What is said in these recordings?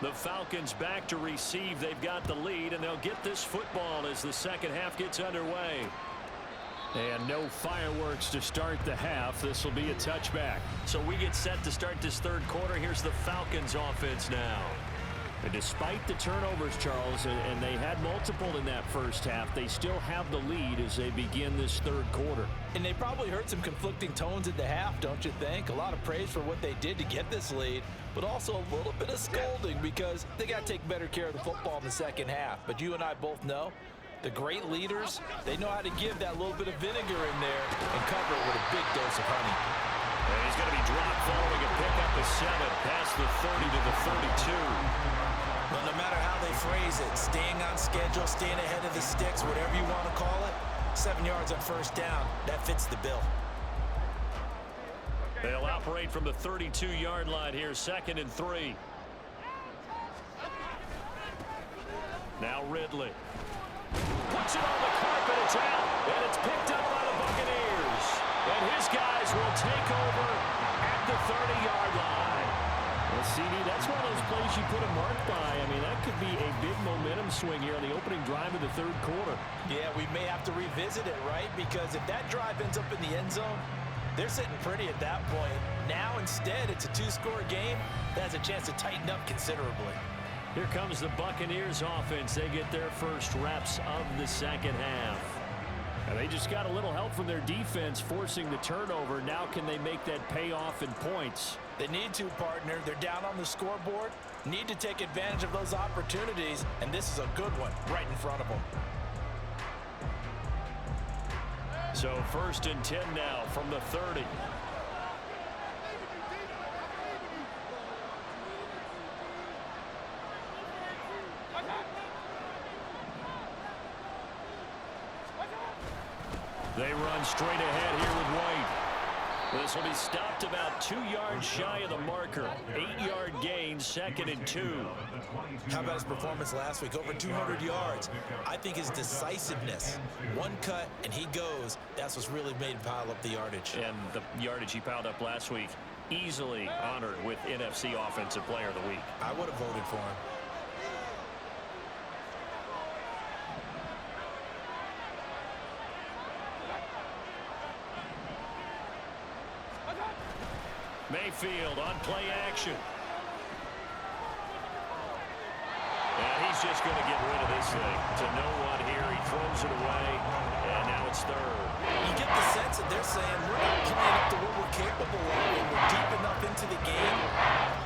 The Falcons back to receive. They've got the lead, and they'll get this football as the second half gets underway. And no fireworks to start the half. This will be a touchback. So we get set to start this third quarter. Here's the Falcons offense now. And despite the turnovers, Charles, and they had multiple in that first half, they still have the lead as they begin this third quarter. And they probably heard some conflicting tones at the half, don't you think? A lot of praise for what they did to get this lead, but also a little bit of scolding because they got to take better care of the football in the second half. But you and I both know the great leaders, they know how to give that little bit of vinegar in there and cover it with a big dose of honey. And he's going to be dropped following a pickup of 7 past the 30 to the 32. Well, no matter how they phrase it, staying on schedule, staying ahead of the sticks, whatever you want to call it, 7 yards on first down, that fits the bill. They'll operate from the 32-yard line here, 2nd and 3. Now Ridley. Puts it on the carpet, it's out, and it's picked up by the Buccaneers. And his guys will take over at the 30-yard line. Well, CD, that's one of those plays you put a mark by. I mean, that could be a big momentum swing here on the opening drive of the third quarter. Yeah, we may have to revisit it, right? Because if that drive ends up in the end zone, they're sitting pretty at that point. Now, instead, it's a 2-score game. That has a chance to tighten up considerably. Here comes the Buccaneers offense. They get their first reps of the second half. And they just got a little help from their defense forcing the turnover. Now can they make that pay off in points? They need to, partner. They're down on the scoreboard. Need to take advantage of those opportunities, and this is a good one right in front of them. So 1st and 10 now from the 30. They run straight ahead here with White. This will be stopped about 2 yards shy of the marker. 8-yard gain, 2nd and 2. How about his performance last week? Over 200 yards. I think his decisiveness, one cut and he goes, that's what's really made him pile up the yardage. And the yardage he piled up last week, easily honored with NFC Offensive Player of the Week. I would have voted for him. Mayfield on play action. And he's just going to get rid of this thing. To no one here. He throws it away. And now it's 3rd. You get the sense that they're saying we're not playing up to what we're capable of, and we're deep enough into the game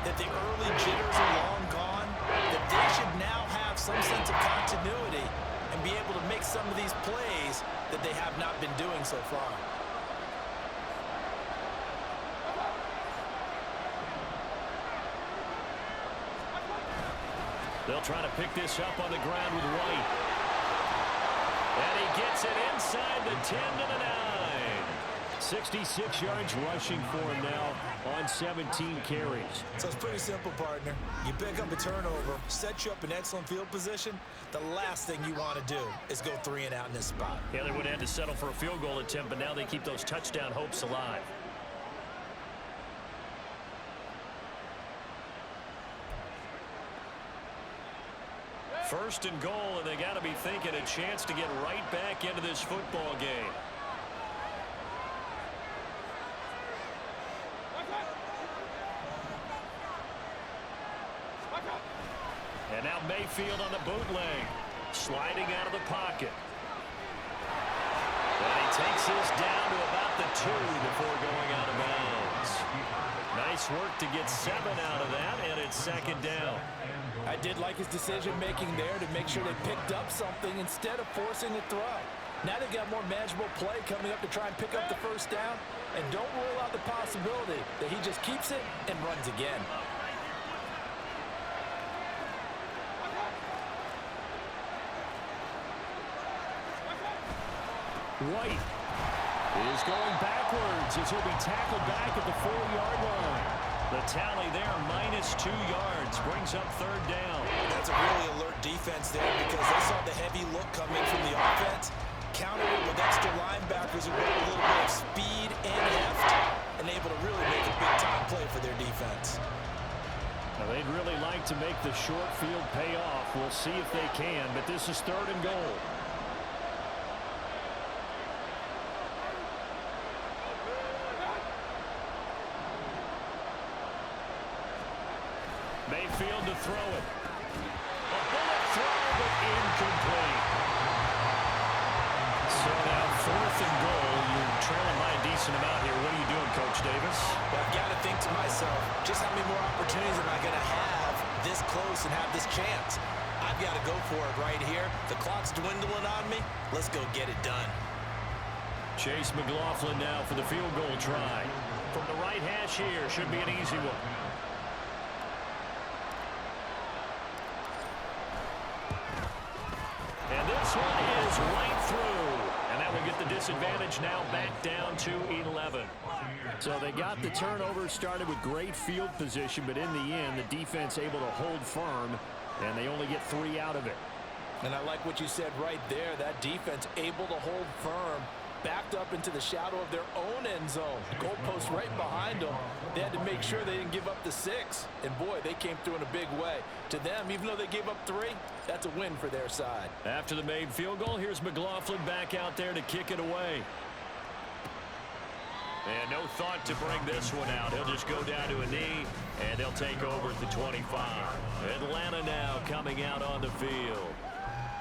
that the early jitters are long gone, that they should now have some sense of continuity and be able to make some of these plays that they have not been doing so far. They'll try to pick this up on the ground with White. And he gets it inside the 10 to the 9. 66 yards rushing for him now on 17 carries. So it's pretty simple, partner. You pick up a turnover, set you up in excellent field position. The last thing you want to do is go 3 and out in this spot. Yeah, they would have had to settle for a field goal attempt, but now they keep those touchdown hopes alive. First and goal, and they got to be thinking a chance to get right back into this football game. And now Mayfield on the bootleg, sliding out of the pocket. And he takes this down to about the 2 before going out of bounds. Nice work to get 7 out of that, and it's 2nd down. I did like his decision-making there to make sure they picked up something instead of forcing the throw. Now they've got more manageable play coming up to try and pick up the first down, and don't rule out the possibility that he just keeps it and runs again. White is going backwards as he'll be tackled back at the 4-yard line. The tally there, -2 yards, brings up 3rd down. That's a really alert defense there because they saw the heavy look coming from the offense, countered it with extra linebackers who brought a little bit of speed and heft, and able to really make a big-time play for their defense. Well, they'd really like to make the short field pay off. We'll see if they can, but this is 3rd and goal. Mayfield to throw it. A bullet throw, but incomplete. So now 4th and goal. You're trailing by a decent amount here. What are you doing, Coach Davis? Well, I've got to think to myself, just how many more opportunities am I going to have this close and have this chance? I've got to go for it right here. The clock's dwindling on me. Let's go get it done. Chase McLaughlin now for the field goal try. From the right hash here, should be an easy one. And this one is right through. And that will get the disadvantage now back down to 11. So they got the turnover started with great field position, but in the end, the defense able to hold firm, and they only get 3 out of it. And I like what you said right there. That defense able to hold firm, backed up into the shadow of their own end zone. Goalpost right behind them. They had to make sure they didn't give up the 6. And, boy, they came through in a big way. To them, even though they gave up 3, that's a win for their side. After the made field goal, here's McLaughlin back out there to kick it away. And no thought to bring this one out. He'll just go down to a knee, and they'll take over at the 25. Atlanta now coming out on the field.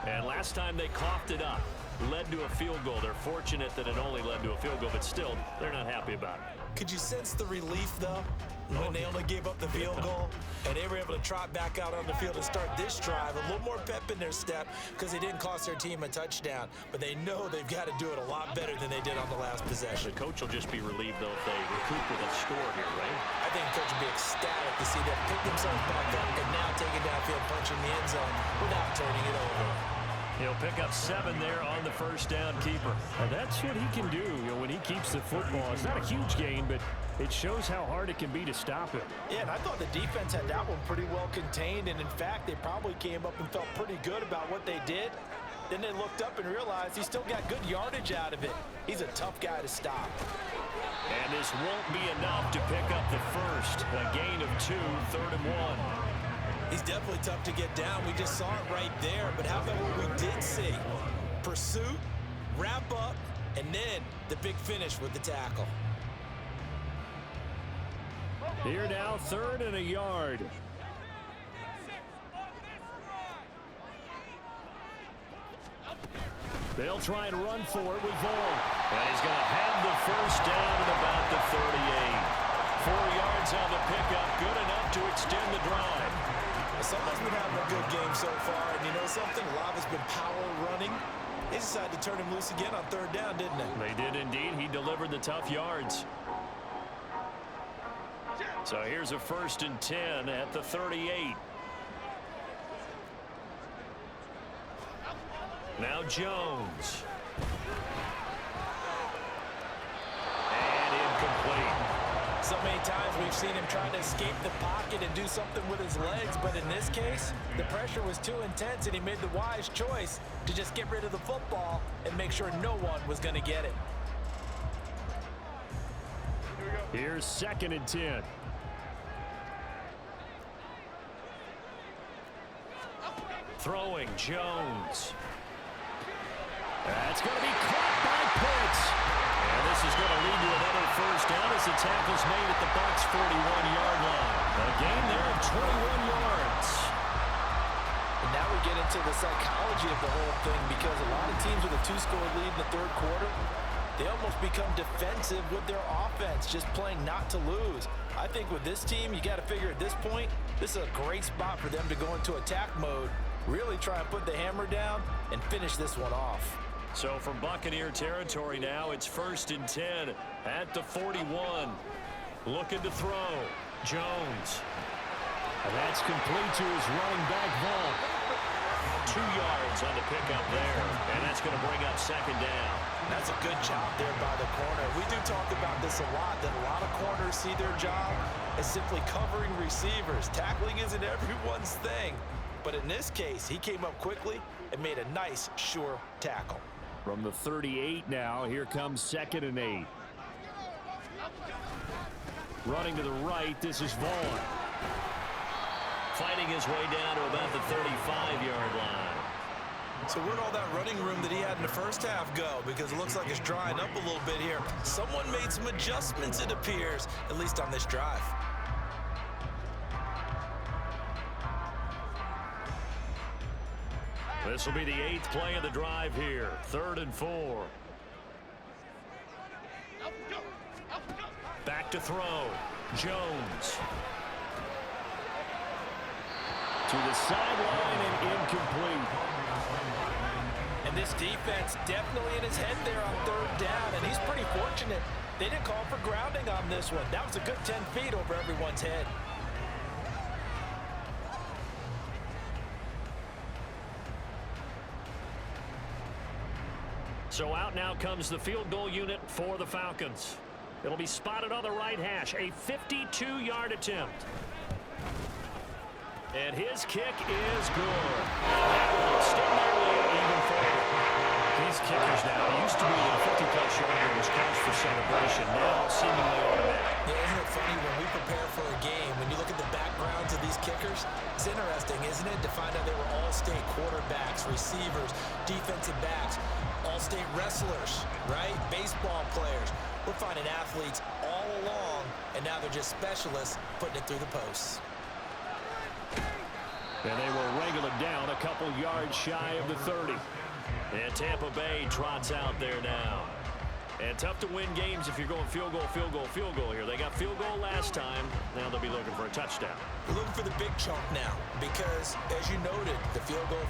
And last time they coughed it up, led to a field goal. They're fortunate that it only led to a field goal, but still, they're not happy about it. Could you sense the relief, though, when they only gave up the field goal and they were able to trot back out on the field and start this drive? A little more pep in their step because they didn't cost their team a touchdown, but they know they've got to do it a lot better than they did on the last possession. The coach will just be relieved, though, if they recoup with a score here, right? I think the coach will be ecstatic to see them pick themselves back up and now take it downfield, punching the end zone without turning it over. He'll pick up 7 there on the first down keeper. And that's what he can do, when he keeps the football. It's not a huge gain, but it shows how hard it can be to stop him. Yeah, and I thought the defense had that one pretty well contained, and in fact, they probably came up and felt pretty good about what they did. Then they looked up and realized he still got good yardage out of it. He's a tough guy to stop. And this won't be enough to pick up the first. A gain of 2, 3rd and 1. He's definitely tough to get down. We just saw it right there. But how about what we did see? Pursuit, wrap up, and then the big finish with the tackle. Here now, 3rd and a yard. They'll try and run for it with Vaughn. And he's going to have the first down at about the 38. 4 yards on the pickup, good enough to extend the drive. Someone's been having a good game so far, and you know something? A lot has been power running. They decided to turn him loose again on 3rd down, didn't they? They did indeed. He delivered the tough yards. So here's a 1st and 10 at the 38. Now Jones. And incomplete. So many times we've seen him trying to escape the pocket and do something with his legs, but in this case, the pressure was too intense, and he made the wise choice to just get rid of the football and make sure no one was going to get it. Here's 2nd and 10. Throwing Jones. That's going to be caught by Pitts. And this is going to lead to another first down as the tackle's made at the Bucs' 41-yard line. A gain there of 21 yards. And now we get into the psychology of the whole thing, because a lot of teams with a 2-score lead in the 3rd quarter, they almost become defensive with their offense, just playing not to lose. I think with this team, you got to figure at this point, this is a great spot for them to go into attack mode, really try and put the hammer down and finish this one off. So from Buccaneer territory now, it's 1st and 10 at the 41. Looking to throw. Jones. And that's complete to his running back, Vaughn. 2 yards on the pickup there. And that's going to bring up 2nd down. That's a good job there by the corner. We do talk about this a lot, that a lot of corners see their job as simply covering receivers. Tackling isn't everyone's thing. But in this case, he came up quickly and made a nice, sure tackle. From the 38 now, here comes 2nd and 8. Running to the right, this is Vaughn. fighting his way down to about the 35-yard line. So where'd all that running room that he had in the first half go? Because it looks like it's drying up a little bit here. Someone made some adjustments, it appears, at least on this drive. This will be the 8th play of the drive here. 3rd and 4. Back to throw. Jones. To the sideline and incomplete. And this defense definitely in his head there on 3rd down, and he's pretty fortunate. They didn't call for grounding on this one. That was a good 10 feet over everyone's head. So out now comes the field goal unit for the Falcons. It'll be spotted on the right hash. A 52-yard attempt. And his kick is good. That will extend their lead even further. These kickers now, it used to be that a 50-plus yarder was cause for celebration. Now seemingly automatic. Yeah, isn't it funny when we prepare for a game, when you look at the backgrounds of these kickers, it's interesting, isn't it, to find out they were all-state quarterbacks, receivers, defensive backs, all-state wrestlers, right? Baseball players. We're finding athletes all along, and now they're just specialists putting it through the posts. And they will wrangle it down a couple yards shy of the 30. And Tampa Bay trots out there now. And tough to win games if you're going field goal, field goal, field goal here. They got field goal last time. Now they'll be looking for a touchdown. We're looking for the big chunk now because, as you noted, the field goal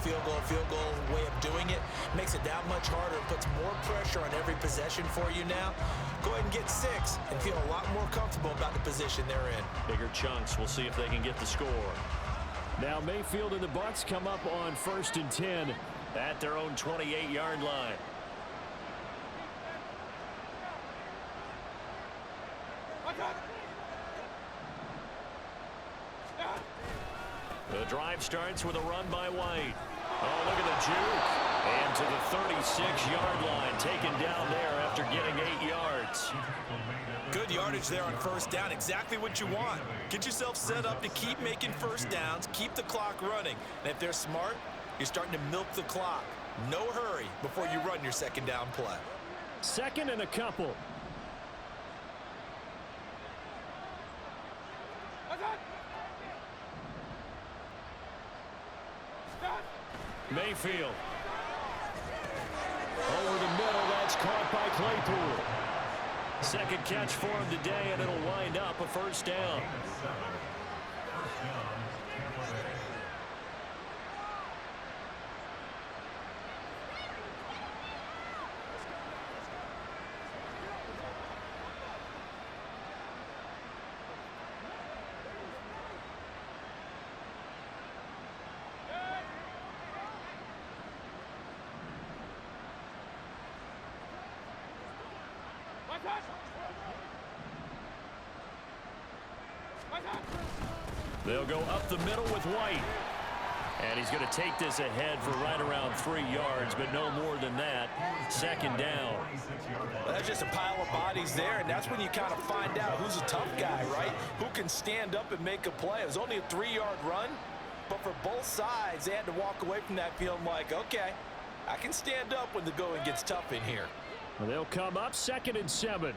way of doing it makes it that much harder. It puts more pressure on every possession for you now. Go ahead and get 6 and feel a lot more comfortable about the position they're in. Bigger chunks. We'll see if they can get the score. Now Mayfield and the Bucs come up on 1st and 10 at their own 28-yard line. The drive starts with a run by White. Oh, look at the juke. And to the 36-yard line, taken down there after getting 8 yards. Good yardage there on 1st down. Exactly what you want. Get yourself set up to keep making 1st downs, keep the clock running. And if they're smart, you're starting to milk the clock. No hurry before you run your 2nd down play. 2nd and a couple. Mayfield. Over the middle, that's caught by Claypool. 2nd catch for him today, and it'll wind up a 1st down. They'll go up the middle with White. And he's going to take this ahead for right around 3 yards, but no more than that. 2nd down. Well, that's just a pile of bodies there, and that's when you kind of find out who's a tough guy, right? Who can stand up and make a play. It was only a 3-yard run, but for both sides, they had to walk away from that feeling like, okay, I can stand up when the going gets tough in here. Well, they'll come up 2nd and 7.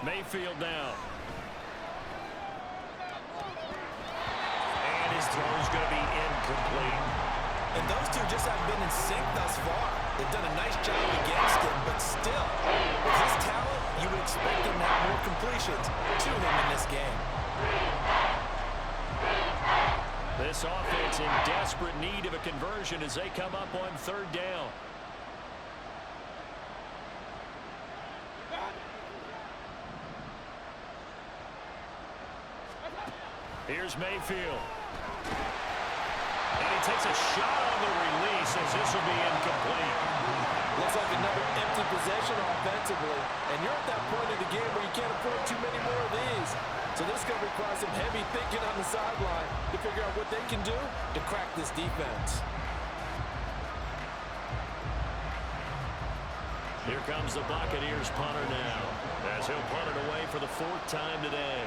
Mayfield down. And his throw is going to be incomplete. And those two just haven't been in sync thus far. They've done a nice job against him, but still, with his talent, you would expect him to have more completions to him in this game. This offense in desperate need of a conversion as they come up on 3rd down. Here's Mayfield. And he takes a shot on the release as this will be incomplete. Looks like another empty possession offensively. And you're at that point in the game where you can't afford too many more of these. So this is going to require some heavy thinking on the sideline to figure out what they can do to crack this defense. Here comes the Buccaneers punter now, as he'll punt it away for the 4th time today.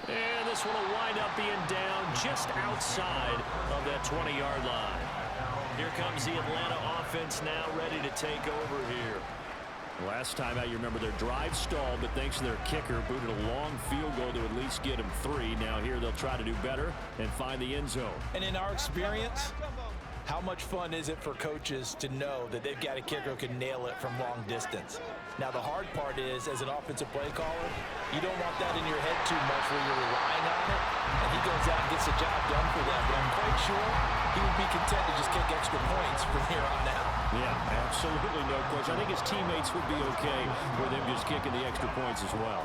And this one will wind up being down just outside of that 20-yard line. Here comes the Atlanta offense now ready to take over here. Last time out, you remember their drive stalled, but thanks to their kicker, booted a long field goal to at least get them 3. Now here they'll try to do better and find the end zone. And in our experience, how much fun is it for coaches to know that they've got a kicker who can nail it from long distance? Now, the hard part is, as an offensive play caller, you don't want that in your head too much where you're relying on it, and he goes out and gets the job done for them. But I'm quite sure he would be content to just kick extra points from here on out. Yeah, absolutely no question. I think his teammates would be okay with him just kicking the extra points as well.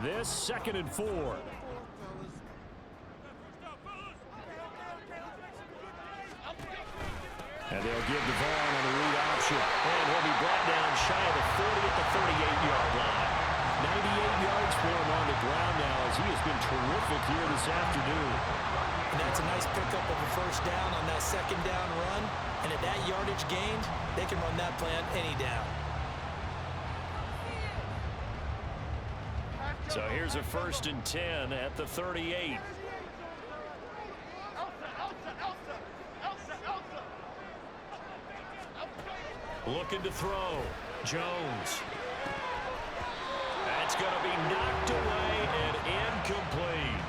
This 2nd and 4. And they'll give Devon on the read option. And he'll be brought down shy of the 40 at the 38-yard line. 98 yards for him on the ground now, as he has been terrific here this afternoon. And that's a nice pickup of a 1st down on that 2nd down run. And at that yardage gained, they can run that play on any down. So here's a 1st and 10 at the 38. Looking to throw. Jones. That's going to be knocked away and incomplete.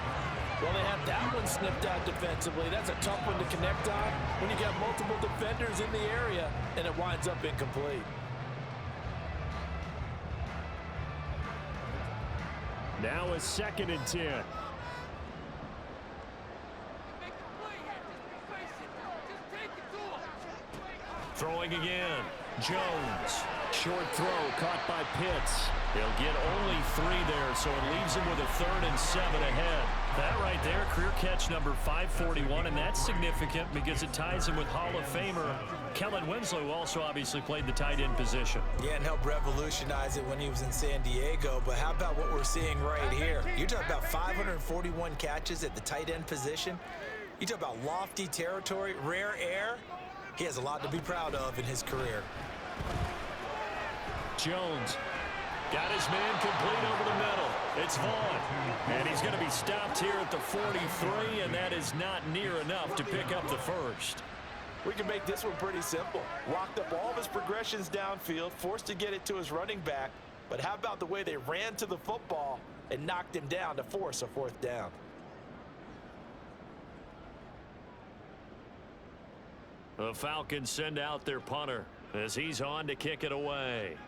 Well, they have that one snipped out defensively. That's a tough one to connect on when you got multiple defenders in the area, and it winds up incomplete. Now a 2nd and 10. Throwing again. Jones. Short throw caught by Pitts. He'll get only 3 there, so it leaves him with a 3rd and 7 ahead. That right there, career catch number 541, and that's significant because it ties him with Hall of Famer Kellen Winslow, who also obviously played the tight end position. Yeah, and helped revolutionize it when he was in San Diego. But how about what we're seeing right here? You're talking about 541 catches at the tight end position. You talk about lofty territory, rare air. He has a lot to be proud of in his career. Jones got his man complete over the middle. It's Vaughn. And he's going to be stopped here at the 43, and that is not near enough to pick up the 1st. We can make this one pretty simple. Walked up all of his progressions downfield, forced to get it to his running back. But how about the way they ran to the football and knocked him down to force a 4th down? The Falcons send out their punter as he's on to kick it away.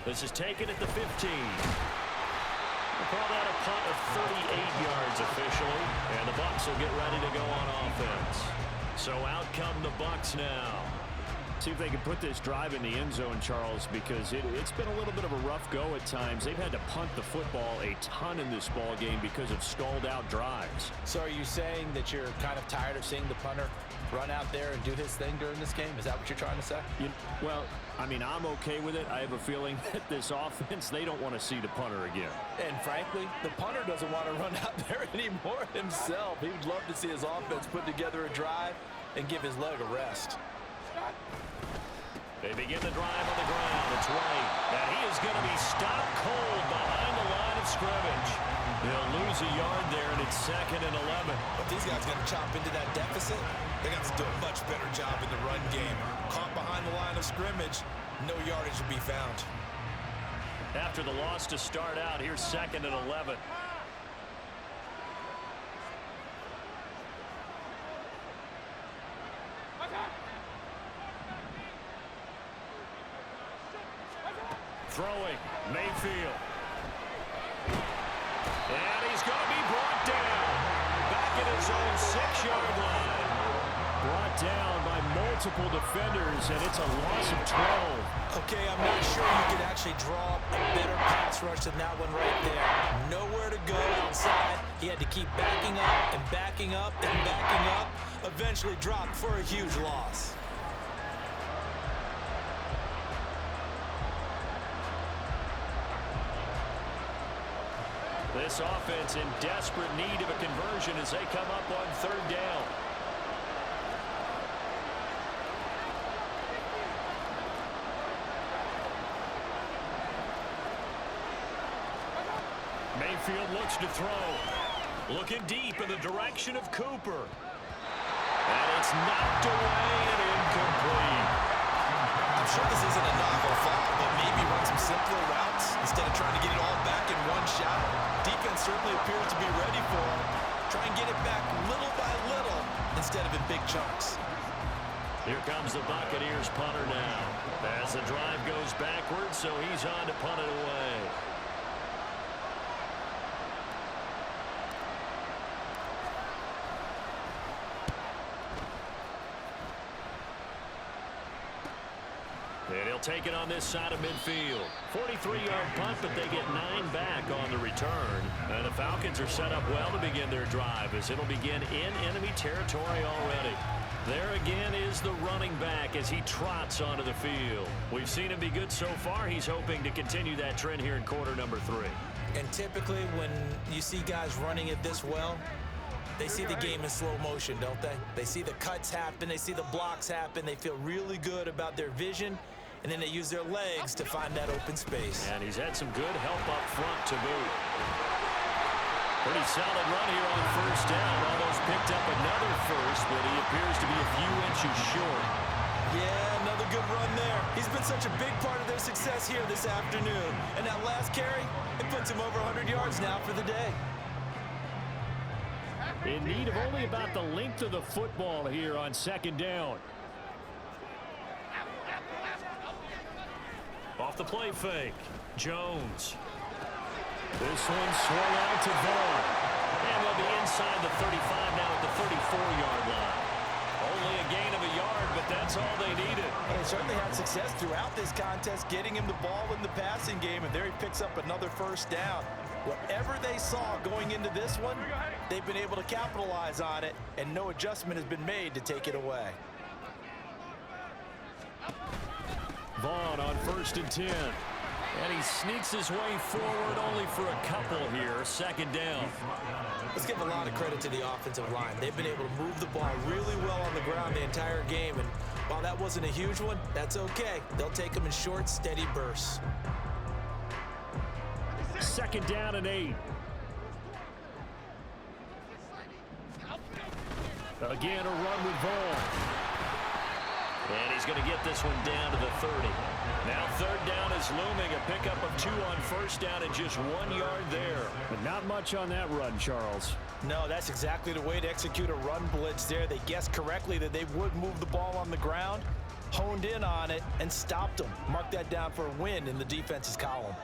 This is taken at the 15. We'll call that a punt of 38 yards officially, and the Bucs will get ready to go on offense. So out come the Bucs now. See if they can put this drive in the end zone, Charles, because it's been a little bit of a rough go at times. They've had to punt the football a ton in this ball game because of stalled out drives. So are you saying that you're kind of tired of seeing the punter run out there and do his thing during this game? Is that what you're trying to say? Well, I mean, I'm okay with it. I have a feeling that this offense, they don't want to see the punter again. And frankly, the punter doesn't want to run out there anymore himself. He would love to see his offense put together a drive and give his leg a rest. They begin the drive on the ground. It's White, and he is going to be stopped cold behind the line of scrimmage. He'll lose a yard there, and it's 2nd and 11. But these guys got to chop into that deficit. They got to do a much better job in the run game. Caught behind the line of scrimmage, no yardage to be found. After the loss to start out, here's 2nd and 11. Throwing, Mayfield. And he's going to be brought down. Back at his own 6-yard line. Brought down by multiple defenders, and it's a loss of 12. Okay, I'm not sure you could actually draw up a better pass rush than that one right there. Nowhere to go outside. He had to keep backing up and backing up and backing up, eventually dropped for a huge loss. This offense in desperate need of a conversion as they come up on third down. Mayfield looks to throw. Looking deep in the direction of Cooper. And it's knocked away and incomplete. I'm sure this isn't a novel thought, but maybe run some simpler routes instead of trying to get it all back in one shot. Defense certainly appears to be ready for him. Try and get it back little by little instead of in big chunks. Here comes the Buccaneers punter now. As the drive goes backwards, so he's on to punt it away. And he'll take it on this side of midfield. 43-yard punt, but they get 9 back on the return. And the Falcons are set up well to begin their drive as it'll begin in enemy territory already. There again is the running back as he trots onto the field. We've seen him be good so far. He's hoping to continue that trend here in quarter number 3. And typically when you see guys running it this well, they see the game in slow motion, don't they? They see the cuts happen. They see the blocks happen. They feel really good about their vision. And then they use their legs to find that open space. And he's had some good help up front to boot. Pretty solid run here on first down. Almost picked up another first, but he appears to be a few inches short. Yeah, another good run there. He's been such a big part of their success here this afternoon. And that last carry, it puts him over 100 yards now for the day. In need of only about the length of the football here on second down. Off the play fake, Jones. This one swung out to Vaughn. And they'll be inside the 35 now at the 34-yard line. Only a gain of a yard, but that's all they needed. And they certainly had success throughout this contest, getting him the ball in the passing game, and there he picks up another first down. Whatever they saw going into this one, they've been able to capitalize on it, and no adjustment has been made to take it away. Vaughn on 1st and 10. And he sneaks his way forward only for a couple here. Second down. Let's give a lot of credit to the offensive line. They've been able to move the ball really well on the ground the entire game. And while that wasn't a huge one, that's okay. They'll take them in short, steady bursts. Second down and 8. Again, a run with Vaughn. And he's going to get this one down to the 30. Now third down is looming. A pickup of 2 on first down and just 1 yard there. But not much on that run, Charles. No, that's exactly the way to execute a run blitz there. They guessed correctly that they would move the ball on the ground, honed in on it, and stopped them. Mark that down for a win in the defense's column.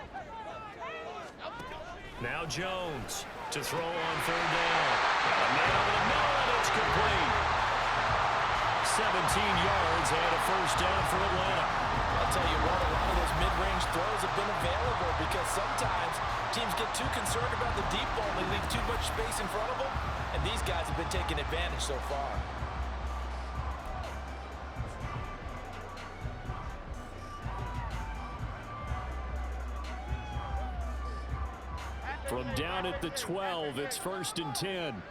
Now Jones to throw on third down. A man over the middle, and it's complete. 17 yards and a first down for Atlanta. I'll tell you what, a lot of those mid-range throws have been available because sometimes teams get too concerned about the deep ball and they leave too much space in front of them, and these guys have been taking advantage so far. From down at the 12, it's 1st and 10.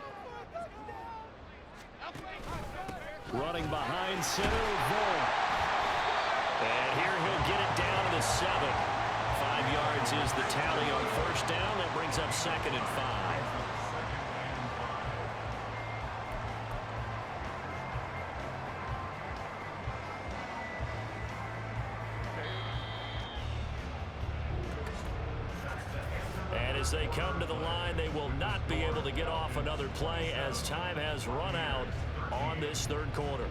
Running behind center with Vaughn. And here he'll get it down to the 7. 5 yards is the tally on first down. That brings up 2nd and 5. And as they come to the line, they will not be able to get off another play as time has run out on this third quarter.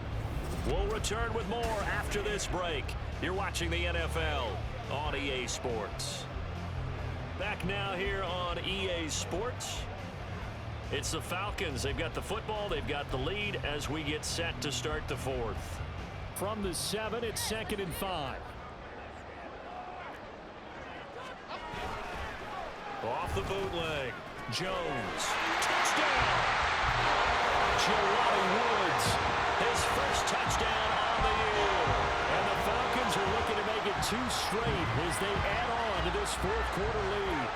We'll return with more after this break. You're watching the NFL on EA Sports. Back now here on EA Sports. It's the Falcons. They've got the football. They've got the lead as we get set to start the 4th. From the 7, it's 2nd and 5. Off the bootleg. Jones. Touchdown! Jelani Woods, his first touchdown on the year. And the Falcons are looking to make it 2 straight as they add on to this fourth quarter lead.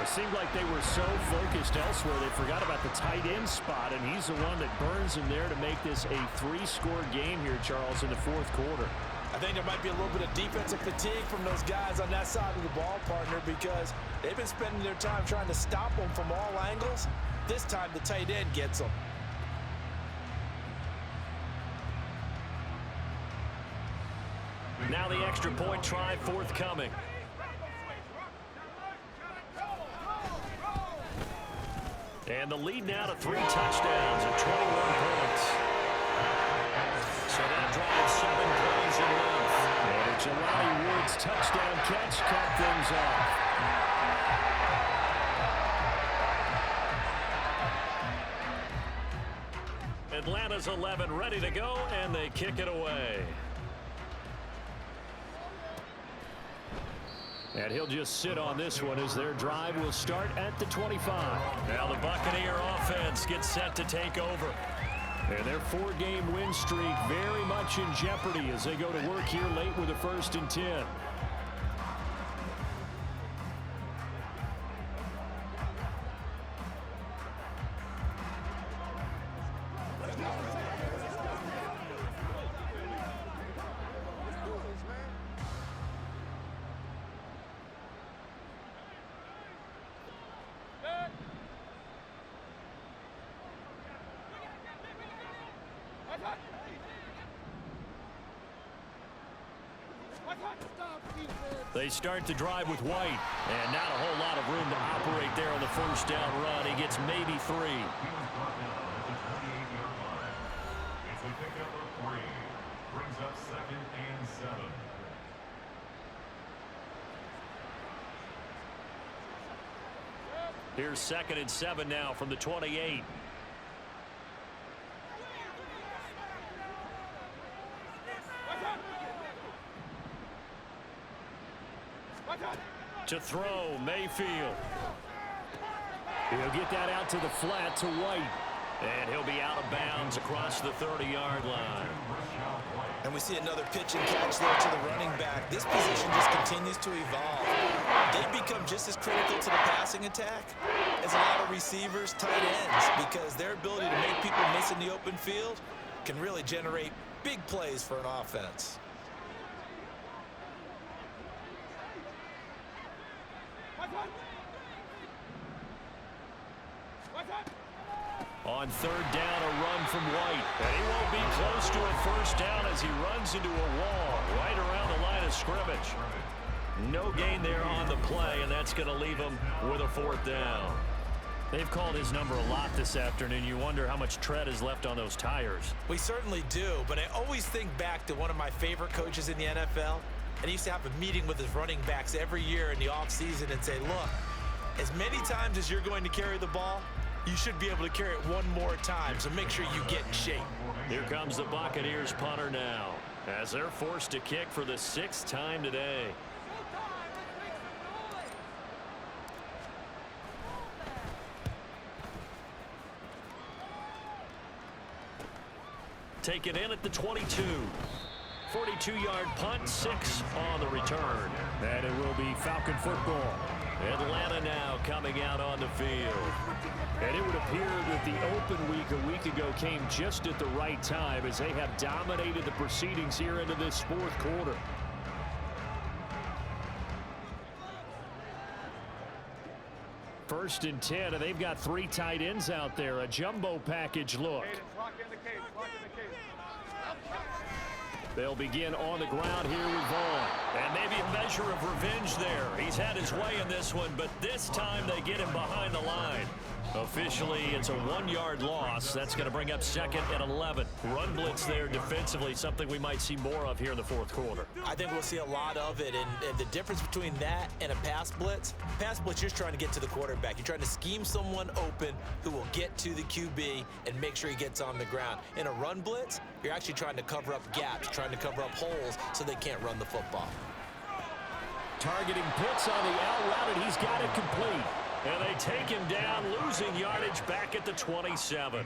It seemed like they were so focused elsewhere they forgot about the tight end spot, and he's the one that burns him there to make this a 3-score game here, Charles, in the fourth quarter. I think there might be a little bit of defensive fatigue from those guys on that side of the ball, partner, because they've been spending their time trying to stop them from all angles. This time the tight end gets them. Now the extra point try forthcoming. And the lead now to 3 touchdowns at 21 points. So that drives 7 plays in length. And a Jelani Woods touchdown catch cut things off. Atlanta's 11 ready to go, and they kick it away. And he'll just sit on this one as their drive will start at the 25. Now the Buccaneer offense gets set to take over. And their 4-game win streak very much in jeopardy as they go to work here late with a 1st and 10. They start the drive with White, and not a whole lot of room to operate there on the 1st down run. He gets maybe 3. It's a pickup of 3. Brings up 2nd and 7. Here's 2nd and 7 now from the 28. To throw, Mayfield. He'll get that out to the flat to White. And he'll be out of bounds across the 30-yard line. And we see another pitch and catch there to the running back. This position just continues to evolve. They become just as critical to the passing attack as a lot of receivers, tight ends, because their ability to make people miss in the open field can really generate big plays for an offense. On 3rd down, a run from White. And he won't be close to a 1st down as he runs into a wall right around the line of scrimmage. No gain there on the play, and that's going to leave him with a 4th down. They've called his number a lot this afternoon. You wonder how much tread is left on those tires. We certainly do, but I always think back to one of my favorite coaches in the NFL. And he used to have a meeting with his running backs every year in the offseason and say, look, as many times as you're going to carry the ball, you should be able to carry it one more time, so make sure you get in shape. Here comes the Buccaneers punter now, as they're forced to kick for the 6th time today. Take it in at the 22. 42-yard punt, 6 on the return. And it will be Falcon football. Atlanta now coming out on the field. And it would appear that the open week a week ago came just at the right time as they have dominated the proceedings here into this 4th quarter. First and 10, and they've got 3 tight ends out there. A jumbo package look. They'll begin on the ground here with Vaughn. And maybe a measure of revenge there. He's had his way in this one, but this time they get him behind the line. Officially, it's a 1-yard loss. That's going to bring up 2nd and 11. Run blitz there defensively, something we might see more of here in the 4th quarter. I think we'll see a lot of it, and the difference between that and a pass blitz, you're just trying to get to the quarterback. You're trying to scheme someone open who will get to the QB and make sure he gets on the ground. In a run blitz, you're actually trying to cover up gaps, trying to cover up holes so they can't run the football. Targeting Pitts on the out route, and he's got it complete. And they take him down, losing yardage back at the 27.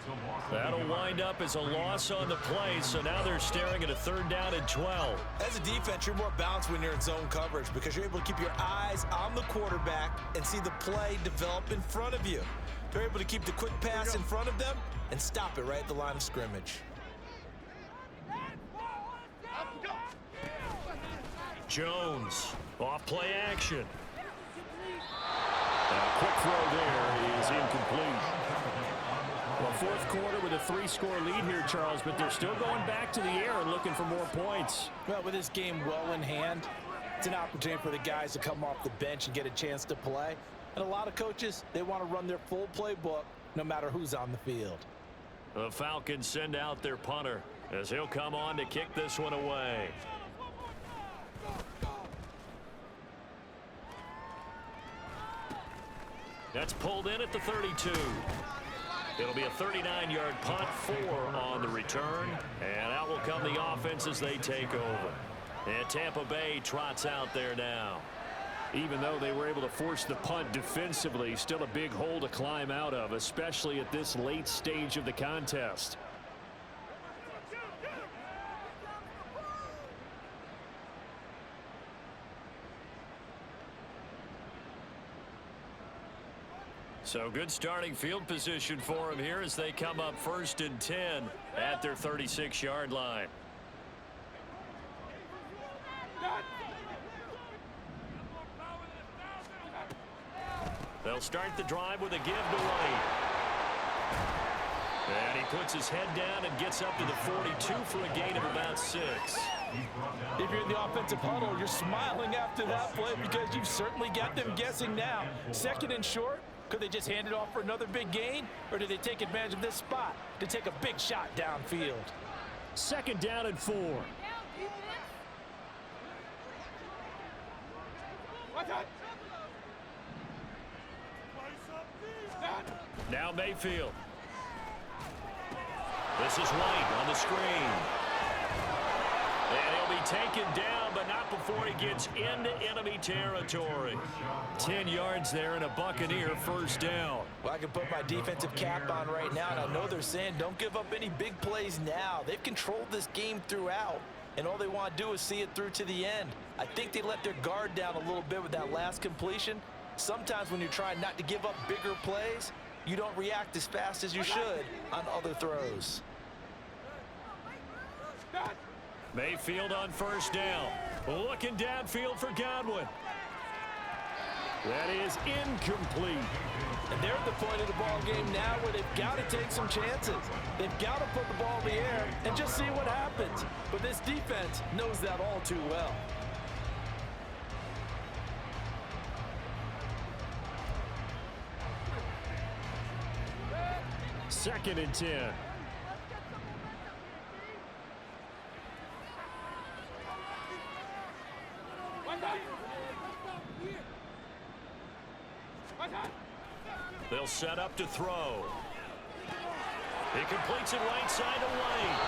That'll wind up as a loss on the play, so now they're staring at a 3rd down and 12. As a defense, you're more balanced when you're in zone coverage because you're able to keep your eyes on the quarterback and see the play develop in front of you. They're able to keep the quick pass in front of them and stop it right at the line of scrimmage. Jones, off play action. And a quick throw there is incomplete. Well, 4th quarter with a 3-score lead here, Charles, but they're still going back to the air and looking for more points. Well, with this game well in hand, it's an opportunity for the guys to come off the bench and get a chance to play. And a lot of coaches, they want to run their full playbook no matter who's on the field. The Falcons send out their punter as he'll come on to kick this one away. That's pulled in at the 32. It'll be a 39-yard punt, 4 on the return. And out will come the offense as they take over. And Tampa Bay trots out there now. Even though they were able to force the punt defensively, still a big hole to climb out of, especially at this late stage of the contest. So good starting field position for them here as they come up 1st and 10 at their 36-yard line. They'll start the drive with a give to White. And he puts his head down and gets up to the 42 for a gain of about 6. If you're in the offensive huddle, you're smiling after that play because you've certainly got them guessing now. 2nd and short. Could they just hand it off for another big gain? Or do they take advantage of this spot to take a big shot downfield? 2nd down and 4. Now Mayfield. This is White on the screen. And he'll be taken down, but not before he gets into enemy territory. 10 yards there and a Buccaneer 1st down. Well, I can put my defensive cap on right now, and I know they're saying don't give up any big plays now. They've controlled this game throughout, and all they want to do is see it through to the end. I think they let their guard down a little bit with that last completion. Sometimes when you're trying not to give up bigger plays, you don't react as fast as you should on other throws. Mayfield on 1st down. Looking downfield for Godwin. That is incomplete. And they're at the point of the ball game now where they've got to take some chances. They've got to put the ball in the air and just see what happens. But this defense knows that all too well. Second and 10. They'll set up to throw. He completes it right side to White.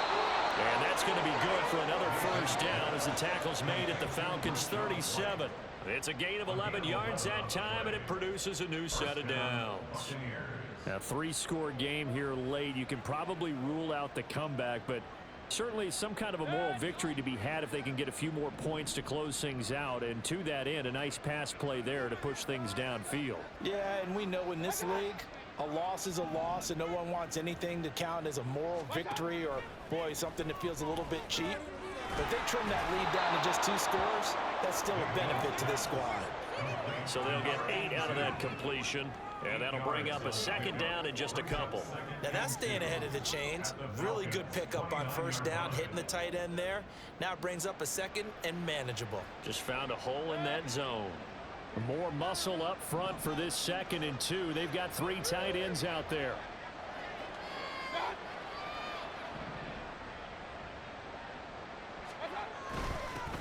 And that's going to be good for another 1st down as the tackle's made at the Falcons' 37. It's a gain of 11 yards that time, and it produces a new set of downs. A 3-score game here late. You can probably rule out the comeback, but certainly some kind of a moral victory to be had if they can get a few more points to close things out. And to that end, a nice pass play there to push things downfield. Yeah, and we know in this league, a loss is a loss, and no one wants anything to count as a moral victory or, boy, something that feels a little bit cheap. But if they trim that lead down to just 2 scores, that's still a benefit to this squad. So they'll get 8 out of that completion. And that'll bring up a 2nd down and just a couple. Now that's staying ahead of the chains. Really good pickup on 1st down, hitting the tight end there. Now it brings up a 2nd and manageable. Just found a hole in that zone. More muscle up front for this 2nd and 2. They've got 3 tight ends out there.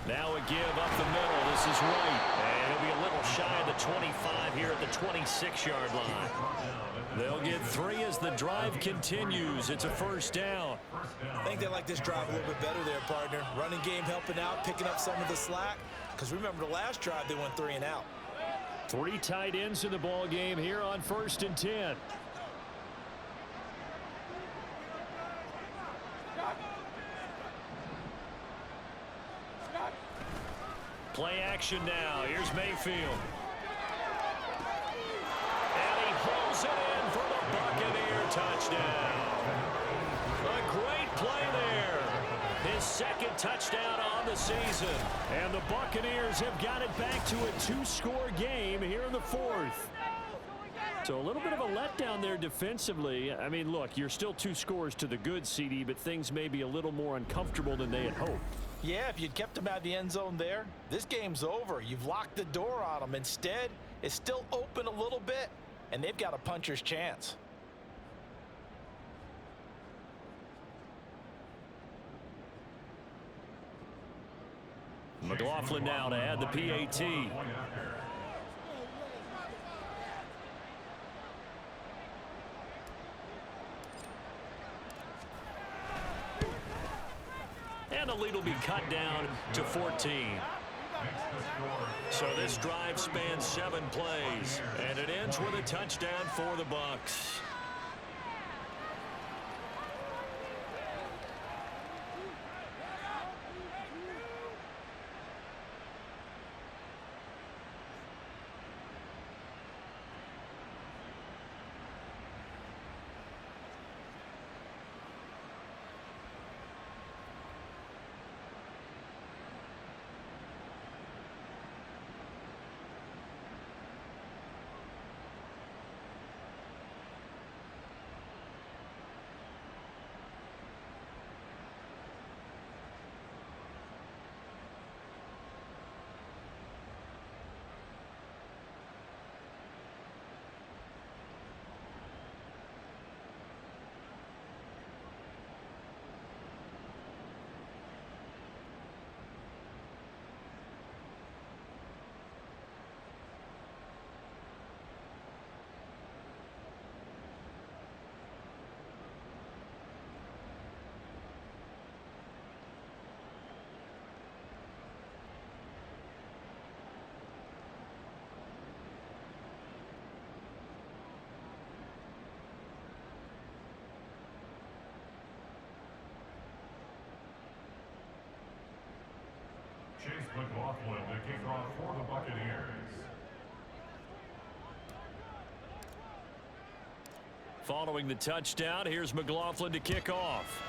Now a give up the middle. This is White. And he'll be a little shy of the 25 here at the 26-yard line. They'll get 3 as the drive continues. It's a 1st down. I think they like this drive a little bit better there, partner. Running game helping out, picking up some of the slack. Because remember the last drive, they went 3 and out. Three tight ends in the ball game here on 1st and 10. Play action now. Here's Mayfield. And he pulls it in for the Buccaneer touchdown. A great play there. His second touchdown on the season. And the Buccaneers have got it back to a 2-score game here in the 4th. So a little bit of a letdown there defensively. I mean, look, you're still 2 scores to the good, CD, but things may be a little more uncomfortable than they had hoped. Yeah, if you'd kept him out of the end zone there, this game's over. You've locked the door on him. Instead, it's still open a little bit, and they've got a puncher's chance. McLaughlin now to add the PAT. And the lead will be cut down to 14. So this drive spans 7 plays, and it ends with a touchdown for the Bucs. Chase McLaughlin to kick off for the Buccaneers. Following the touchdown, here's McLaughlin to kick off.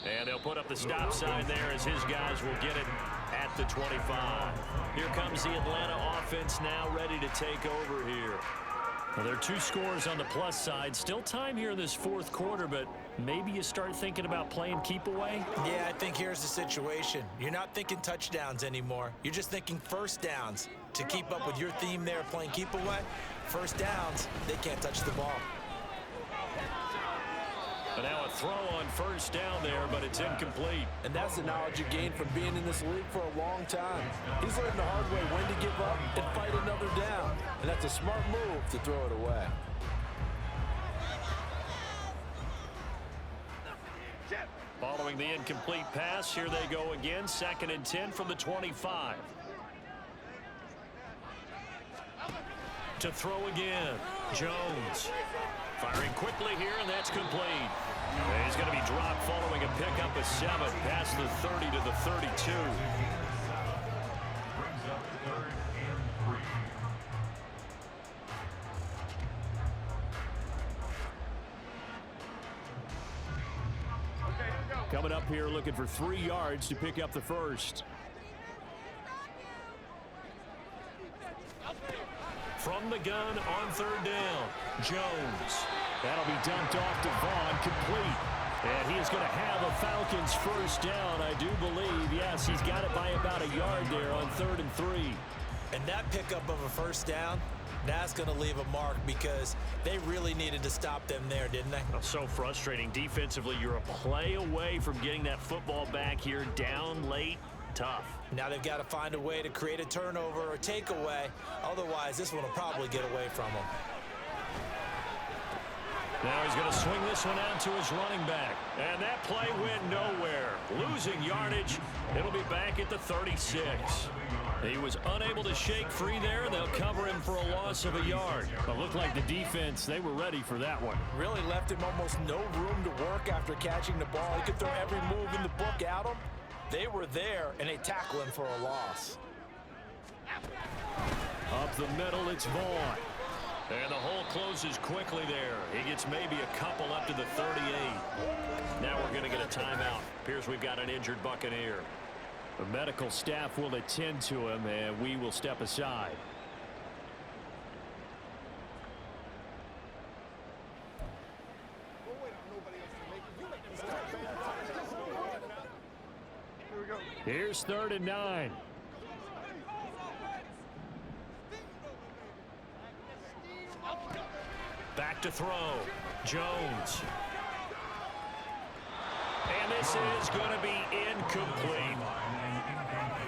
And they'll put up the stop sign there as his guys will get it at the 25. Here comes the Atlanta offense now ready to take over here. Well, there are 2 scores on the plus side. Still time here in this 4th quarter, but maybe you start thinking about playing keep away? Yeah, I think here's the situation. You're not thinking touchdowns anymore. You're just thinking first downs. To keep up with your theme there, playing keep away, first downs, they can't touch the ball. But now a throw on first down there, but it's incomplete. And that's the knowledge you gain from being in this league for a long time. He's learned the hard way when to give up and fight another down. And that's a smart move to throw it away. Following the incomplete pass, here they go again. 2nd and 10 from the 25. To throw again, Jones. Firing quickly here, and that's complete. And he's going to be dropped following a pickup of 7 past the 30 to the 32. Brings up 3rd and 3. Coming up here looking for 3 yards to pick up the first. From the gun on 3rd down, Jones. That'll be dumped off to Vaughn, complete. And he is going to have a Falcons first down, I do believe. Yes, he's got it by about a yard there on 3rd and 3. And that pickup of a first down, that's going to leave a mark because they really needed to stop them there, didn't they? Oh, so frustrating. Defensively, you're a play away from getting that football back here, down late. Tough. Now they've got to find a way to create a turnover or takeaway. Otherwise, this one will probably get away from them. Now he's going to swing this one out to his running back. And that play went nowhere. Losing yardage. It'll be back at the 36. He was unable to shake free there, and they'll cover him for a loss of a yard. But looked like the defense, they were ready for that one. Really left him almost no room to work after catching the ball. He could throw every move in the book at him. They were there, and they tackle him for a loss. Up the middle, it's Vaughn. And the hole closes quickly there. He gets maybe a couple up to the 38. Now we're going to get a timeout. Appears we've got an injured Buccaneer. The medical staff will attend to him, and we will step aside. Here's 3rd and 9. Back to throw. Jones. And this is going to be incomplete.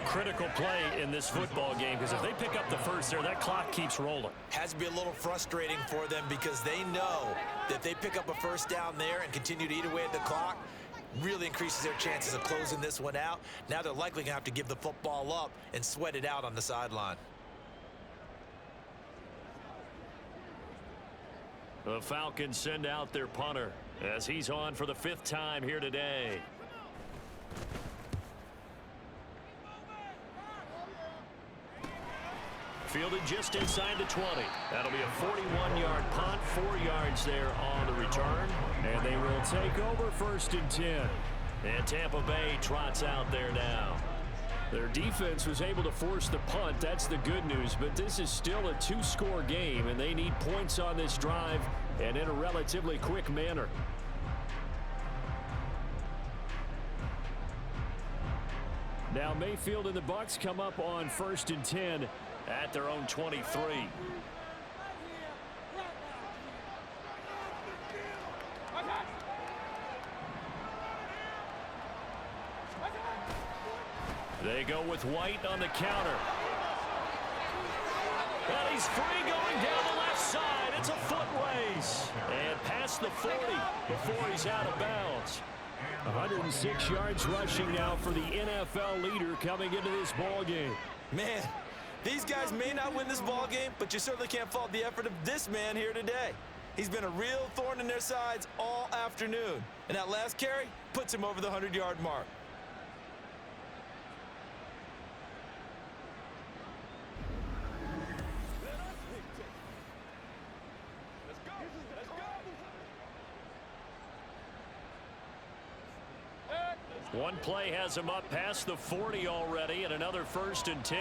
Critical play in this football game, because if they pick up the first there, that clock keeps rolling. Has to be a little frustrating for them because they know that if they pick up a first down there and continue to eat away at the clock, really increases their chances of closing this one out. Now they're likely going to have to give the football up and sweat it out on the sideline. The Falcons send out their punter as he's on for the 5th time here today. Fielded just inside the 20. That'll be a 41-yard punt, 4 yards there on the return. And they will take over 1st and 10. And Tampa Bay trots out there now. Their defense was able to force the punt. That's the good news. But this is still a 2-score game, and they need points on this drive and in a relatively quick manner. Now Mayfield and the Bucs come up on 1st and 10 at their own 23. They go with White on the counter. And he's free going down the left side. It's a foot race. And past the 40 before he's out of bounds. 106 yards rushing now for the NFL leader coming into this ball game. Man, these guys may not win this ball game, but you certainly can't fault the effort of this man here today. He's been a real thorn in their sides all afternoon. And that last carry puts him over the 100-yard mark. One play has him up past the 40 already, and another 1st and 10.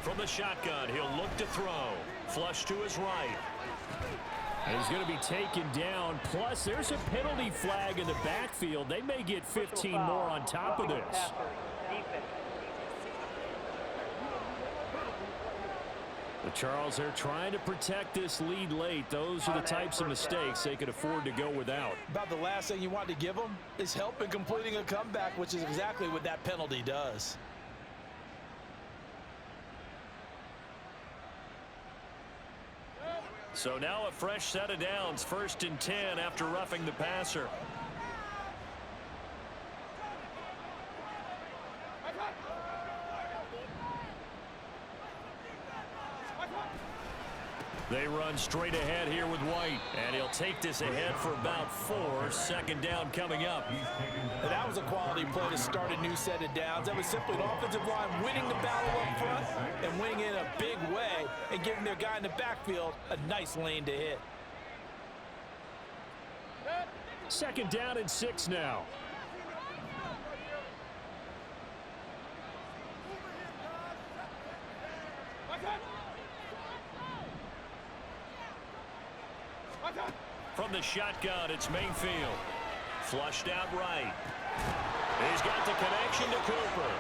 From the shotgun, he'll look to throw. Flush to his right. And he's going to be taken down. Plus, there's a penalty flag in the backfield. They may get 15 more on top of this. But Charles, they're trying to protect this lead late. Those are the types of mistakes they could afford to go without. About the last thing you want to give them is help in completing a comeback, which is exactly what that penalty does. So now a fresh set of downs, 1st and 10 after roughing the passer. They run straight ahead here with White, and he'll take this ahead for about 4. 2nd down coming up. And that was a quality play to start a new set of downs. That was simply an offensive line winning the battle up front and winning in a big way and giving their guy in the backfield a nice lane to hit. 2nd down and 6 now. From the shotgun, it's Mayfield. Flushed out right. He's got the connection to Cooper.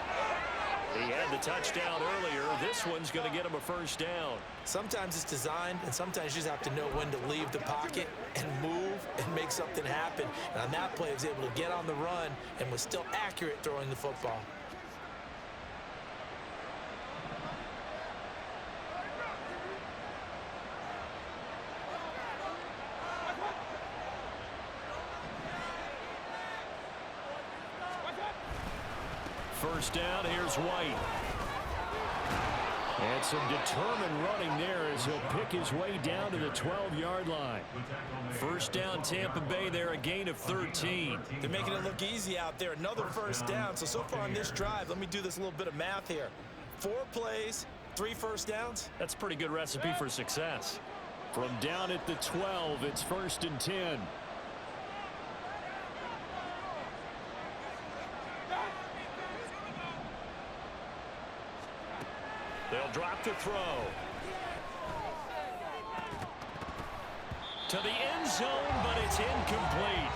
He had the touchdown earlier. This one's going to get him a 1st down. Sometimes it's designed, and sometimes you just have to know when to leave the pocket and move and make something happen. And on that play, he was able to get on the run and was still accurate throwing the football. first down. Here's White. And some determined running there as he'll pick his way down to the 12-yard line. First down, Tampa Bay there, a gain of 13. They're making it look easy out there. Another first down. So far on this drive, let me do this little bit of math here. 4 plays, 3 first downs. That's a pretty good recipe for success. From down at the 12, it's 1st and 10. They'll drop the throw. To the end zone, but it's incomplete.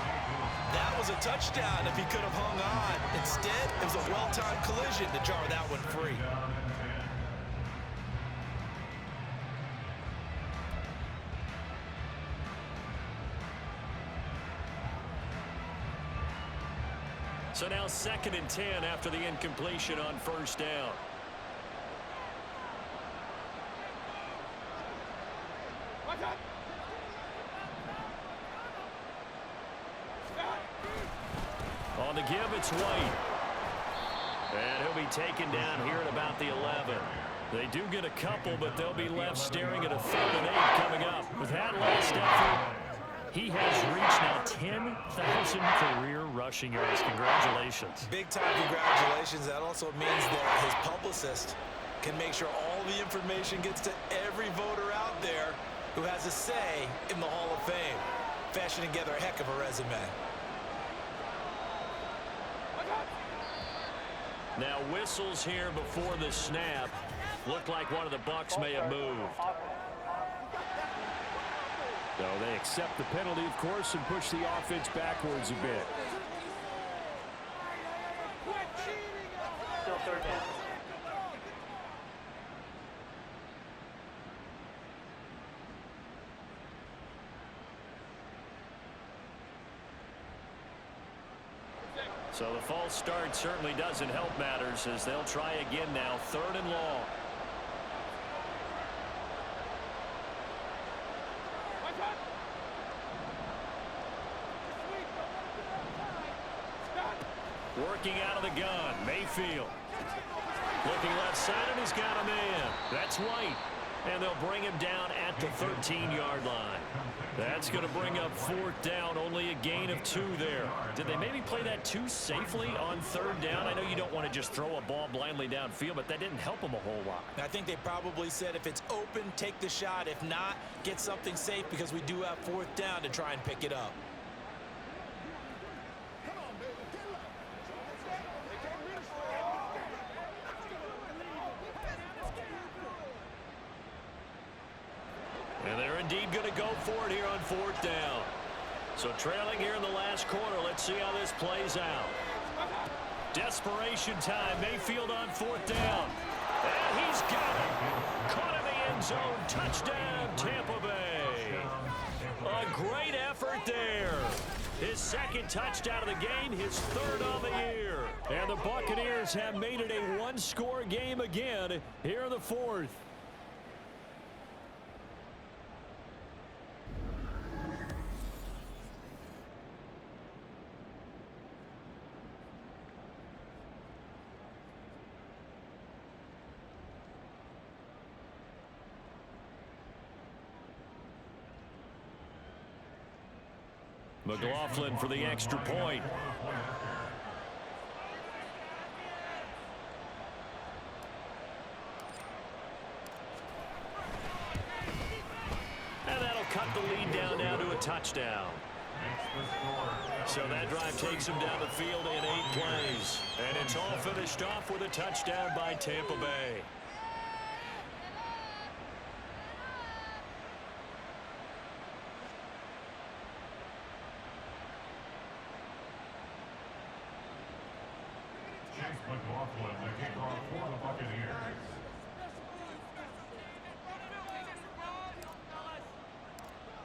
That was a touchdown if he could have hung on. Instead, it was a well-timed collision to jar that one free. So now 2nd and 10 after the incompletion on first down. On the give, it's White. And he'll be taken down here at about the 11. They do get a couple, but they'll be left staring at a 3rd and 8 coming up. With that last effort, he has reached now 10,000 career rushing yards. Congratulations. Big-time congratulations. That also means that his publicist can make sure all the information gets to every voter out there who has a say in the Hall of Fame. Fashioning together a heck of a resume. Now whistles here before the snap. Looked like one of the Bucs may have moved. So they accept the penalty, of course, and push the offense backwards a bit. Still 3rd down. So the false start certainly doesn't help matters as they'll try again now. 3rd and long. Working out of the gun, Mayfield. Looking left side, and he's got a man. That's White. And they'll bring him down at the 13-yard line. That's going to bring up 4th down, only a gain of 2 there. Did they maybe play that too safely on 3rd down? I know you don't want to just throw a ball blindly downfield, but that didn't help them a whole lot. I think they probably said if it's open, take the shot. If not, get something safe because we do have 4th down to try and pick it up. And they're indeed going to go for it here on 4th down. So trailing here in the last quarter. Let's see how this plays out. Desperation time. Mayfield on 4th down. And he's got it. Caught in the end zone. Touchdown, Tampa Bay. A great effort there. His 2nd touchdown of the game, his 3rd on the year. And the Buccaneers have made it a one-score game again here in the 4th. McLaughlin for the extra point. And that'll cut the lead down now to a touchdown. So that drive takes him down the field in 8 plays. And it's all finished off with a touchdown by Tampa Bay. McLaughlin, the kickoff for the Buccaneers.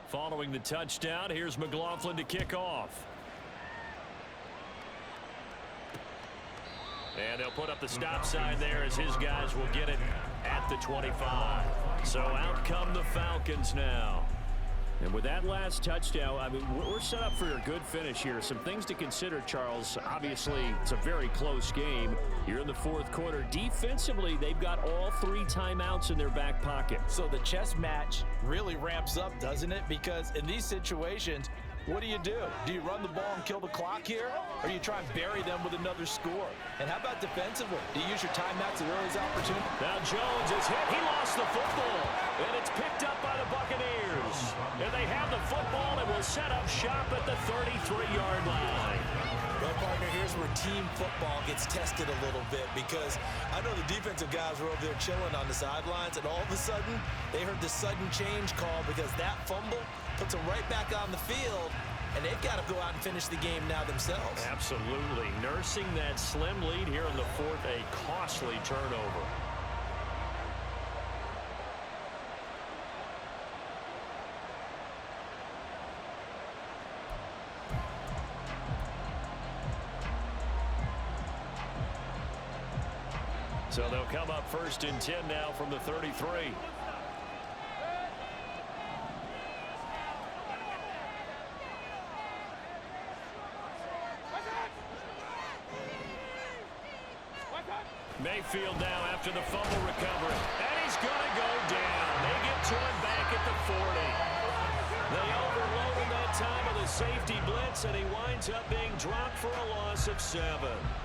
Following the touchdown, here's McLaughlin to kick off. And they'll put up the stop sign there as his guys will get it at the 25. So out come the Falcons now. And with that last touchdown, I mean, we're set up for a good finish here. Some things to consider, Charles. Obviously, it's a very close game. You're in the fourth quarter. Defensively, they've got all 3 timeouts in their back pocket. So the chess match really ramps up, doesn't it? Because in these situations, what do? Do you run the ball and kill the clock here? Or do you try and bury them with another score? And how about defensively? Do you use your timeouts at early opportunity? Now Jones is hit. He lost the football. And it's picked up by the Buccaneers. And they have the football and will set up shop at the 33-yard line. Well, partner, here's where team football gets tested a little bit, because I know the defensive guys were over there chilling on the sidelines, and all of a sudden, they heard the sudden change call because that fumble puts them right back on the field, and they've got to go out and finish the game now themselves. Absolutely. Nursing that slim lead here in the fourth, a costly turnover. So they'll come up 1st and 10 now from the 33. Mayfield now after the fumble recovery. And he's going to go down. They get to him back at the 40. They overloaded that time of the safety blitz, and he winds up being dropped for a loss of 7.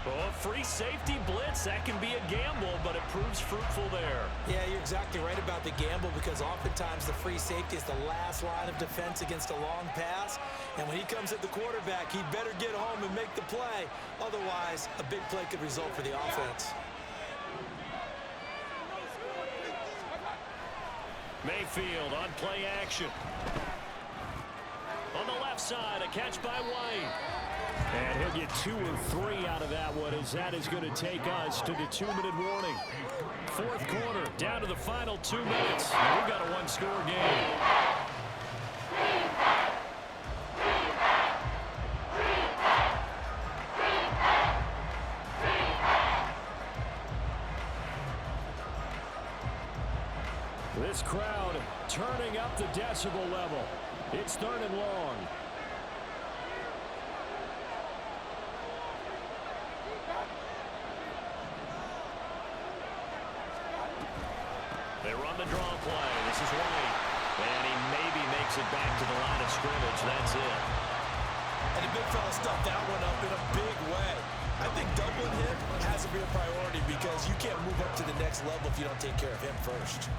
Oh, free safety blitz, that can be a gamble, but it proves fruitful there. Yeah, you're exactly right about the gamble, because oftentimes the free safety is the last line of defense against a long pass. And when he comes at the quarterback, he'd better get home and make the play. Otherwise, a big play could result for the offense. Mayfield on play action. On the left side, a catch by White. And he'll get 2 or 3 out of that one, as that is going to take us to the 2-minute warning. Fourth quarter, down to the final 2 minutes. And we've got a 1-score game. This crowd turning up the decibel level. It's 3rd and long. They run the draw play. This is White. And he maybe makes it back to the line of scrimmage. That's it. And the big fella stuffed that one up in a big way. I think doubling him has to be a priority, because you can't move up to the next level if you don't take care of him first.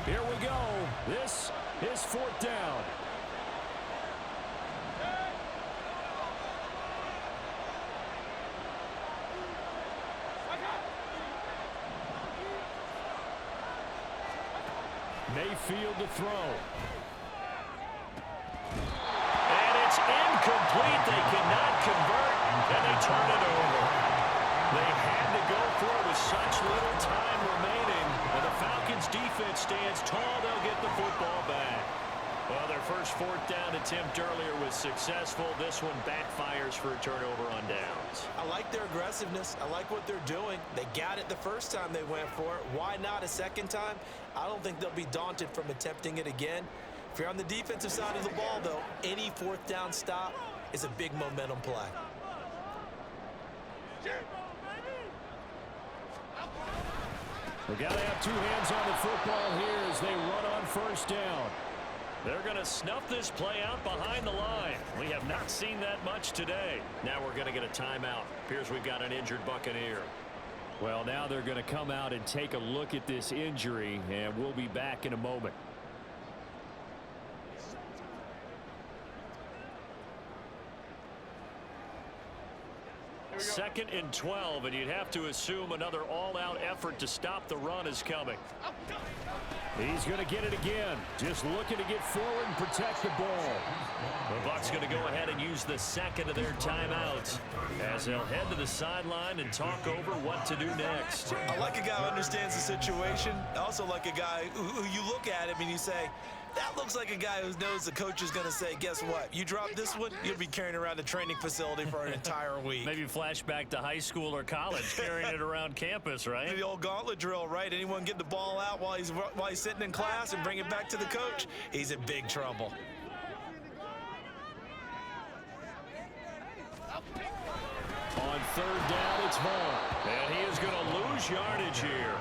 Here we go. This is 4th down. Mayfield to throw. And it's incomplete. They cannot convert, and they turn it over. They had to go for it with such little time remaining. And the Falcons defense stands tall. They'll get the football back. Well, their first 4th down attempt earlier was successful. This one backfires for a turnover on downs. I like their aggressiveness. I like what they're doing. They got it the first time they went for it. Why not a second time? I don't think they'll be daunted from attempting it again. If you're on the defensive side of the ball, though, any 4th down stop is a big momentum play. We've got to have 2 hands on the football here as they run on 1st down. They're going to snuff this play out behind the line. We have not seen that much today. Now we're going to get a timeout. Appears we've got an injured Buccaneer. Well, now they're going to come out and take a look at this injury, and we'll be back in a moment. Second and 12, and you'd have to assume another all-out effort to stop the run is coming. He's going to get it again. Just looking to get forward and protect the ball. The Bucs going to go ahead and use the second of their timeouts as they'll head to the sideline and talk over what to do next. I like a guy who understands the situation. I also like a guy who you look at him and you say, That looks like a guy who knows the coach is going to say, guess what? You drop this one, you'll be carrying around the training facility for an entire week. Maybe flashback to high school or college, carrying it around campus, right? The old gauntlet drill, right? Anyone get the ball out while he's sitting in class and bring it back to the coach? He's in big trouble. On third down, it's Vaughn. And he is going to lose yardage here.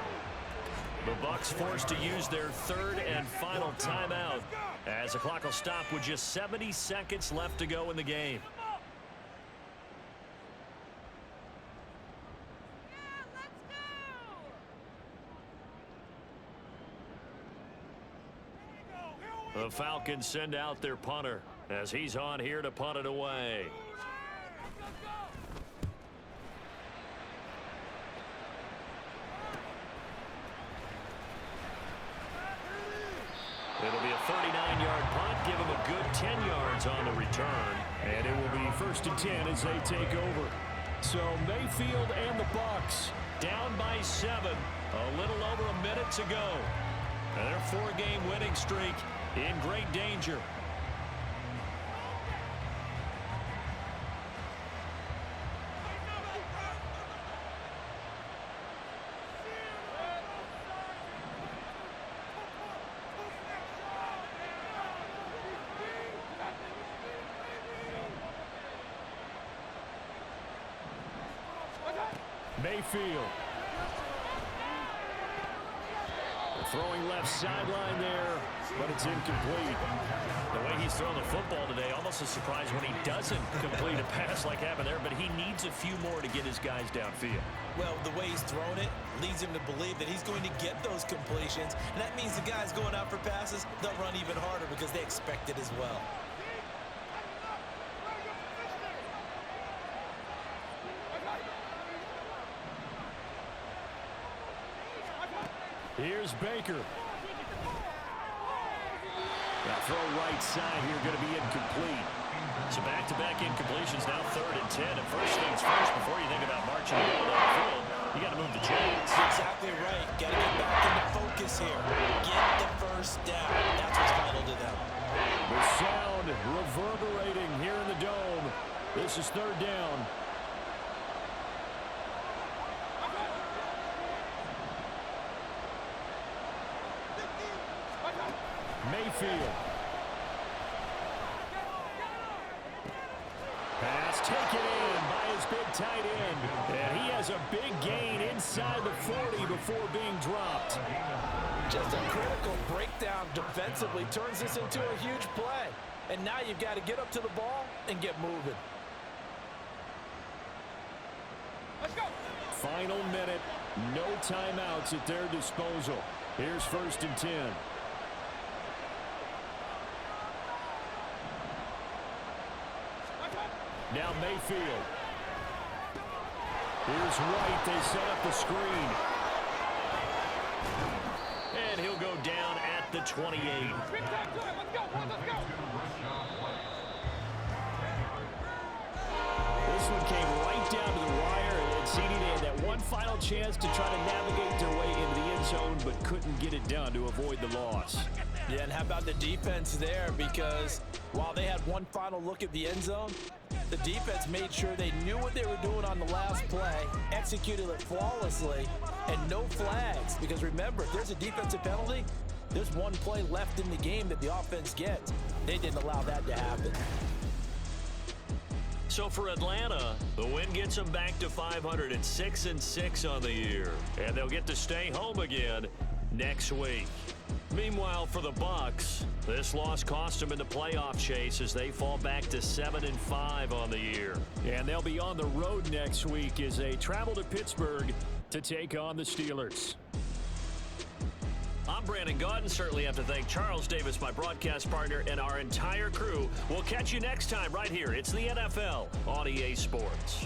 The Bucs forced to use their third and final timeout as the clock will stop with just 70 seconds left to go in the game. The Falcons send out their punter as he's on here to punt it away. It'll be a 39-yard punt, give him a good 10 yards on the return. And it will be 1st and 10 as they take over. So Mayfield and the Bucs down by 7. A little over a minute to go. And their 4-game winning streak in great danger. Mayfield. Throwing left sideline there, but it's incomplete. The way he's throwing the football today, almost a surprise when he doesn't complete a pass like happened there, but he needs a few more to get his guys downfield. Well, the way he's thrown it leads him to believe that he's going to get those completions, and that means the guys going out for passes, they'll run even harder because they expect it as well. Here's Baker. That throw right side here going to be incomplete. So back-to-back incompletions, now 3rd and 10. And first things first, before you think about marching the ball down the field, you got to move the chains. Exactly right. Got to get back into focus here. Get the first down. That's what's vital to them. The sound reverberating here in the dome. This is 3rd down. Mayfield. Pass taken in by his big tight end. And he has a big gain inside the 40 before being dropped. Just a critical breakdown defensively turns this into a huge play. And now you've got to get up to the ball and get moving. Let's go. Final minute. No timeouts at their disposal. Here's 1st and 10. Now Mayfield. Here's White. They set up the screen. And he'll go down at the 28. Big time to it. Let's go. Let's go. This one came right down to the wire, and CD, they had that one final chance to try to navigate their way into the end zone, but couldn't get it done to avoid the loss. Yeah, and how about the defense there? Because while they had one final look at the end zone, the defense made sure they knew what they were doing on the last play, executed it flawlessly, and no flags. Because remember, if there's a defensive penalty, there's one play left in the game that the offense gets. They didn't allow that to happen. So for Atlanta, the win gets them back to 500 and 6-6 on the year. And they'll get to stay home again next week. Meanwhile, for the Bucs, this loss cost them in the playoff chase as they fall back to 7-5 on the year. And they'll be on the road next week as they travel to Pittsburgh to take on the Steelers. I'm Brandon Gaudin. Certainly have to thank Charles Davis, my broadcast partner, and our entire crew. We'll catch you next time right here. It's the NFL on EA Sports.